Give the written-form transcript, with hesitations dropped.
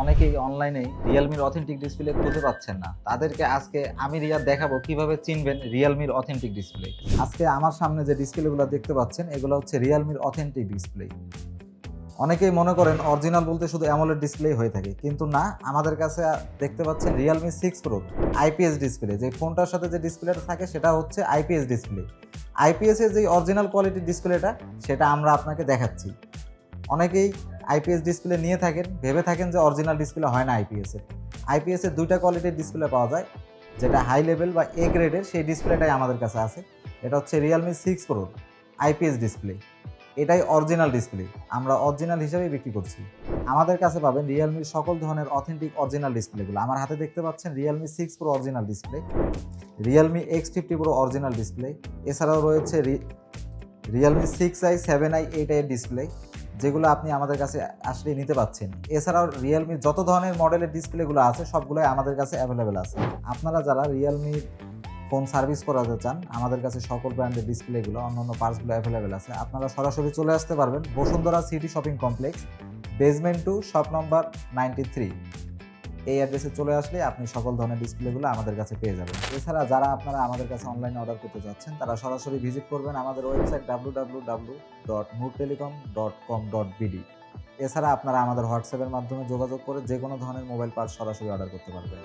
অনেকেই অনলাইনে রিয়েলমির authentic display খুঁজে পাচ্ছেন না, তাদেরকে আজকে আমি দেখাবো কিভাবে চিনবেন রিয়েলমির অথেন্টিক ডিসপ্লে। আজকে আমার সামনে যে ডিসপ্লেগুলো দেখতে পাচ্ছেন এগুলো হচ্ছে রিয়েলমির অথেন্টিক ডিসপ্লে। অনেকেই মনে করেন অরিজিনাল বলতে শুধু অ্যামোলেড ডিসপ্লে হয়ে থাকে, কিন্তু না, আমাদের কাছে দেখতে পাচ্ছেন রিয়েলমি 6 প্রো আইপিএস ডিসপ্লে। যে ফোনটার সাথে যে ডিসপ্লেটা থাকে সেটা হচ্ছে আইপিএস ডিসপ্লে। আইপিএস এর যে অরিজিনাল কোয়ালিটির ডিসপ্লেটা সেটা আমরা আপনাকে দেখাচ্ছি। অনেকেই আইপিএস ডিসপ্লে নিয়ে থাকেন, ভেবে থাকেন যে অরিজিনাল ডিসপ্লে হয় না আইপিএসের। আইপিএসের দুইটা কোয়ালিটির ডিসপ্লে পাওয়া যায়, যেটা হাই লেভেল বা এ গ্রেডের সেই ডিসপ্লেটাই আমাদের কাছে আছে। এটা হচ্ছে রিয়েলমি 6 প্রো আইপিএস ডিসপ্লে, এটাই অরিজিনাল ডিসপ্লে, আমরা অরিজিনাল হিসেবেই বিক্রি করছি। আমাদের কাছে পাবেন রিয়েলমির সকল ধরনের অথেন্টিক অরিজিনাল ডিসপ্লেগুলো। আমার হাতে দেখতে পাচ্ছেন Realme 6 pro original display, Realme X50 pro original display, এছাড়াও রয়েছে রিয়েলমি 6i 7i 8i এর ডিসপ্লে, যেগুলো আপনি আমাদের কাছে আসলে নিতে পাচ্ছেন। এছাড়াও রিয়েলমির যত ধরনের মডেলের ডিসপ্লেগুলো আছে সবগুলোই আমাদের কাছে অ্যাভেলেবেল আছে। আপনারা যারা রিয়েলমি ফোন সার্ভিস করাতে চান, আমাদের কাছে সকল ব্র্যান্ডের ডিসপ্লেগুলো, অন্যান্য পার্টসগুলো অ্যাভেলেবেল আছে। আপনারা সরাসরি চলে আসতে পারবেন Bashundhara city shopping complex, basement 2, shop number 93। এই অ্যাড্রেসে চলে আসলে আপনি সকল ধরনের ডিসপ্লেগুলো আমাদের কাছে পেয়ে যাবেন। এছাড়া যারা আপনারা আমাদের কাছে অনলাইনে অর্ডার করতে যাচ্ছেন তারা সরাসরি ভিজিট করবেন আমাদের ওয়েবসাইট www.noortelecom.com.bd। এছাড়া আপনারা আমাদের হোয়াটসঅ্যাপের মাধ্যমে যোগাযোগ করে যে কোনো ধরনের মোবাইল পার্টস সরাসরি অর্ডার করতে পারবেন।